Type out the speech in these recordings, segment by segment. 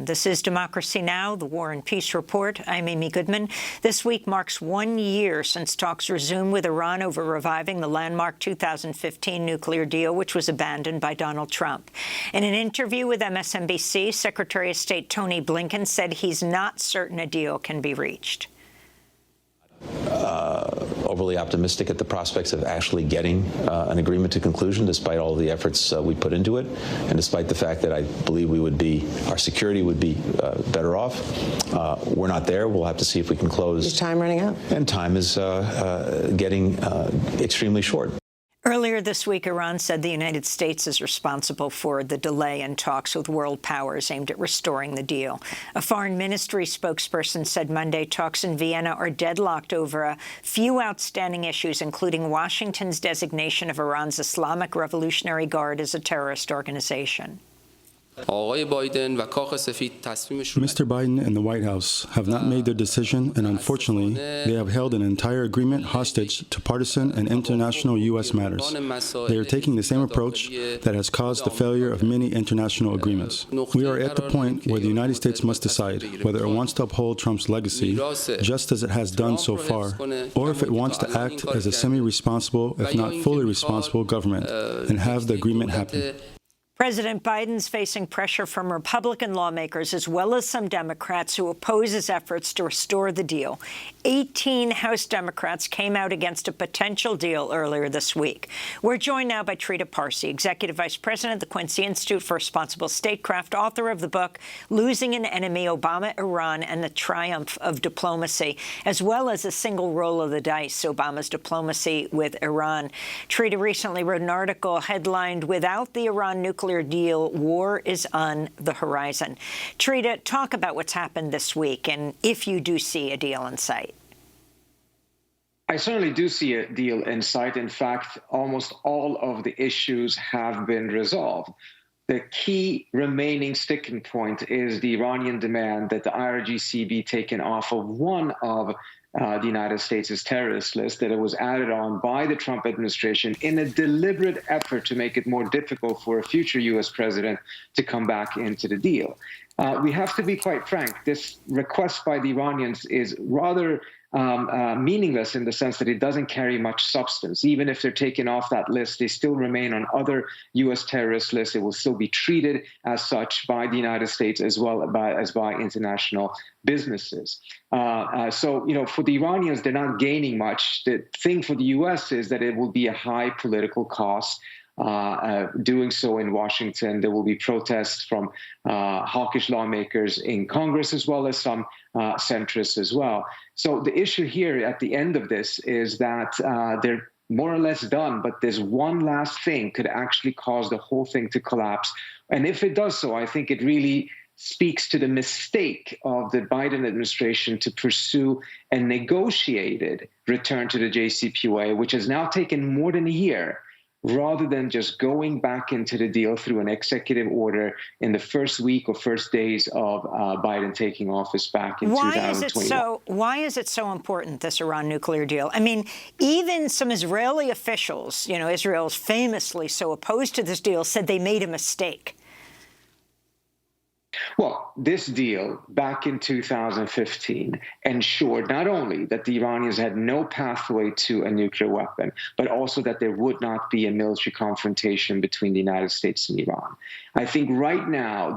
Iran. This is Democracy Now!, the War and Peace Report. I'm Amy Goodman. This week marks 1 year since talks resumed with Iran over reviving the landmark 2015 nuclear deal, which was abandoned by Donald Trump. In an interview with MSNBC, Secretary of State Tony Blinken said he's not certain a deal can be reached. Overly optimistic at the prospects of actually getting an agreement to conclusion, despite all the efforts we put into it, and despite the fact that I believe our security would be better off. We're not there. We'll have to see if we can close. Is time running out? And time is getting extremely short. Earlier this week, Iran said the United States is responsible for the delay in talks with world powers aimed at restoring the deal. A foreign ministry spokesperson said Monday talks in Vienna are deadlocked over a few outstanding issues, including Washington's designation of Iran's Islamic Revolutionary Guard as a terrorist organization. Mr. Biden and the White House have not made their decision, and unfortunately, they have held an entire agreement hostage to partisan and international U.S. matters. They are taking the same approach that has caused the failure of many international agreements. We are at the point where the United States must decide whether it wants to uphold Trump's legacy, just as it has done so far, or if it wants to act as a semi-responsible, if not fully responsible, government and have the agreement happen. President Biden's facing pressure from Republican lawmakers as well as some Democrats who oppose his efforts to restore the deal. 18 House Democrats came out against a potential deal earlier this week. We're joined now by Trita Parsi, Executive Vice President of the Quincy Institute for Responsible Statecraft, author of the book Losing an Enemy, Obama, Iran, and the Triumph of Diplomacy, as well as A Single Roll of the Dice, Obama's Diplomacy with Iran. Trita recently wrote an article headlined, Without the Iran Nuclear Deal, War is on the Horizon. Trita, talk about what's happened this week and if you do see a deal in sight. I certainly do see a deal in sight. In fact, almost all of the issues have been resolved. The key remaining sticking point is the Iranian demand that the IRGC be taken off of one of the United States' terrorist list, that it was added on by the Trump administration in a deliberate effort to make it more difficult for a future U.S. president to come back into the deal. We have to be quite frank. This request by the Iranians is rather meaningless in the sense that it doesn't carry much substance. Even if they're taken off that list, they still remain on other U.S. terrorist lists. It will still be treated as such by the United States as well as by international businesses. So, for the Iranians, they're not gaining much. The thing for the U.S. is that it will be a high political cost. Doing so in Washington. There will be protests from hawkish lawmakers in Congress as well as some centrists as well. So the issue here at the end of this is that they're more or less done, but there's one last thing could actually cause the whole thing to collapse. And if it does so, I think it really speaks to the mistake of the Biden administration to pursue a negotiated return to the JCPOA, which has now taken more than a year, rather than just going back into the deal through an executive order in the first week or first days of Biden taking office back in 2021. Why is it so important, this Iran nuclear deal? I mean, even some Israeli officials, Israel is famously so opposed to this deal, said they made a mistake. Well, this deal back in 2015 ensured not only that the Iranians had no pathway to a nuclear weapon, but also that there would not be a military confrontation between the United States and Iran. I think right now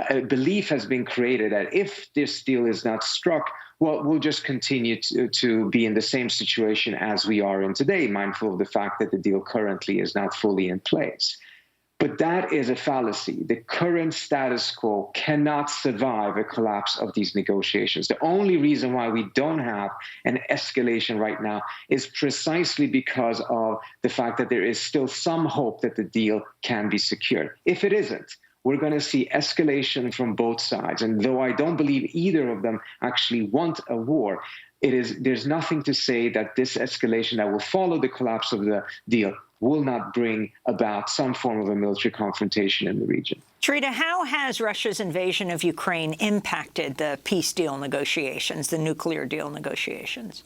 a belief has been created that if this deal is not struck, well, we'll just continue to be in the same situation as we are in today, mindful of the fact that the deal currently is not fully in place. But that is a fallacy. The current status quo cannot survive a collapse of these negotiations. The only reason why we don't have an escalation right now is precisely because of the fact that there is still some hope that the deal can be secured. If it isn't, we're going to see escalation from both sides. And though I don't believe either of them actually want a war, there's nothing to say that this escalation that will follow the collapse of the deal will not bring about some form of a military confrontation in the region. Trita, how has Russia's invasion of Ukraine impacted the peace deal negotiations, the nuclear deal negotiations?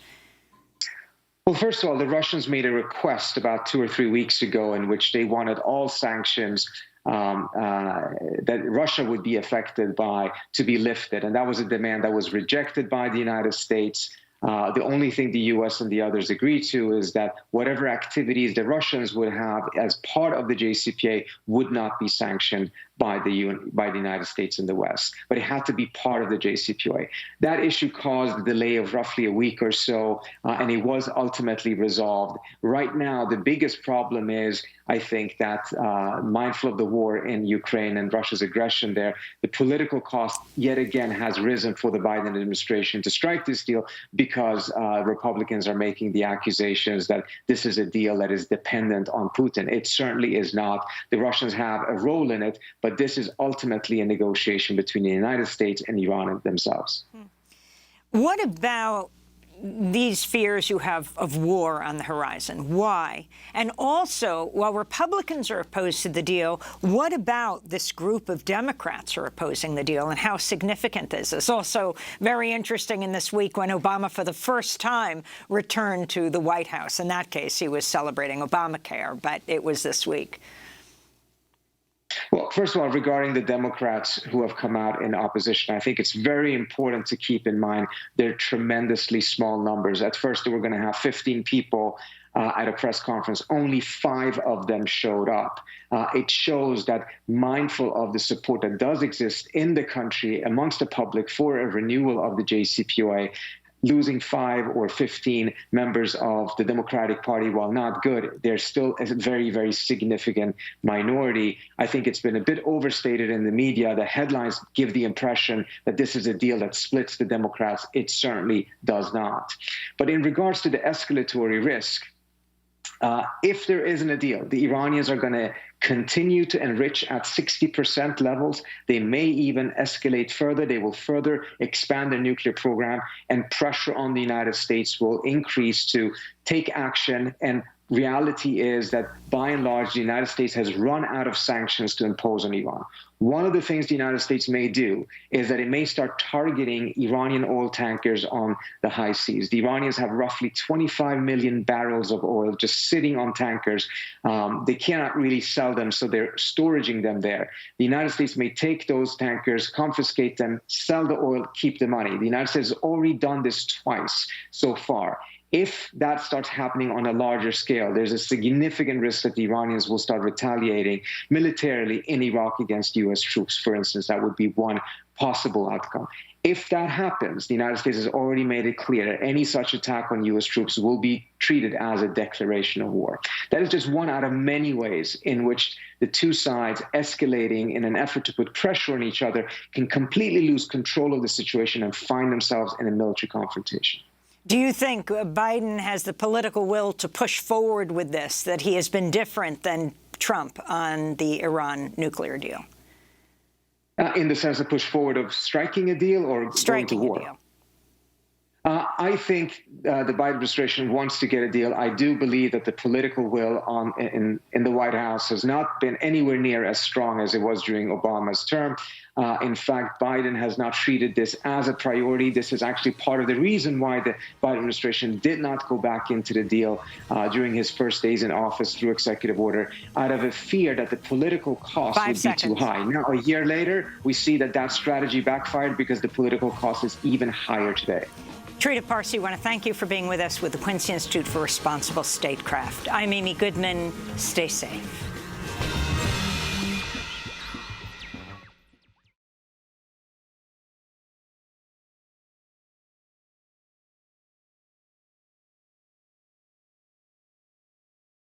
Well, first of all, the Russians made a request about 2 or 3 weeks ago in which they wanted all sanctions that Russia would be affected by to be lifted. And that was a demand that was rejected by the United States. The only thing the U.S. and the others agreed to is that whatever activities the Russians would have as part of the JCPOA would not be sanctioned by the United States and the West, but it had to be part of the JCPOA. That issue caused a delay of roughly a week or so, and it was ultimately resolved. Right now, the biggest problem is, I think, that mindful of the war in Ukraine and Russia's aggression there, the political cost yet again has risen for the Biden administration to strike this deal because Republicans are making the accusations that this is a deal that is dependent on Putin. It certainly is not. The Russians have a role in it, but this is ultimately a negotiation between the United States and Iran themselves. What about these fears you have of war on the horizon? Why? And also, while Republicans are opposed to the deal, what about this group of Democrats who are opposing the deal, and how significant is this? Also very interesting in this week when Obama, for the first time, returned to the White House. In that case, he was celebrating Obamacare, but it was this week. Well, first of all, regarding the Democrats who have come out in opposition, I think it's very important to keep in mind they're tremendously small numbers. At first, they were going to have 15 people at a press conference. Only 5 of them showed up. It shows that, mindful of the support that does exist in the country amongst the public for a renewal of the JCPOA, losing 5 or 15 members of the Democratic Party, while not good, they're still a very, very significant minority. I think it's been a bit overstated in the media. The headlines give the impression that this is a deal that splits the Democrats. It certainly does not. But in regards to the escalatory risk, if there isn't a deal, the Iranians are going to continue to enrich at 60% levels. They may even escalate further. They will further expand their nuclear program, and pressure on the United States will increase to take action. And reality is that, by and large, the United States has run out of sanctions to impose on Iran. One of the things the United States may do is that it may start targeting Iranian oil tankers on the high seas. The Iranians have roughly 25 million barrels of oil just sitting on tankers. They cannot really sell them, so they're storaging them there. The United States may take those tankers, confiscate them, sell the oil, keep the money. The United States has already done this twice so far. If that starts happening on a larger scale, there's a significant risk that the Iranians will start retaliating militarily in Iraq against U.S. troops, for instance. That would be one possible outcome. If that happens, the United States has already made it clear that any such attack on U.S. troops will be treated as a declaration of war. That is just one out of many ways in which the two sides, escalating in an effort to put pressure on each other, can completely lose control of the situation and find themselves in a military confrontation. Do you think Biden has the political will to push forward with this, that he has been different than Trump on the Iran nuclear deal? In the sense of push forward of striking a deal or going to war? A deal. I think the Biden administration wants to get a deal. I do believe that the political will in the White House has not been anywhere near as strong as it was during Obama's term. In fact, Biden has not treated this as a priority. This is actually part of the reason why the Biden administration did not go back into the deal during his first days in office through executive order, out of a fear that the political cost would be too high. Now, a year later, we see that that strategy backfired because the political cost is even higher today. Trita Parsi, I want to thank you for being with us with the Quincy Institute for Responsible Statecraft. I'm Amy Goodman. Stay safe.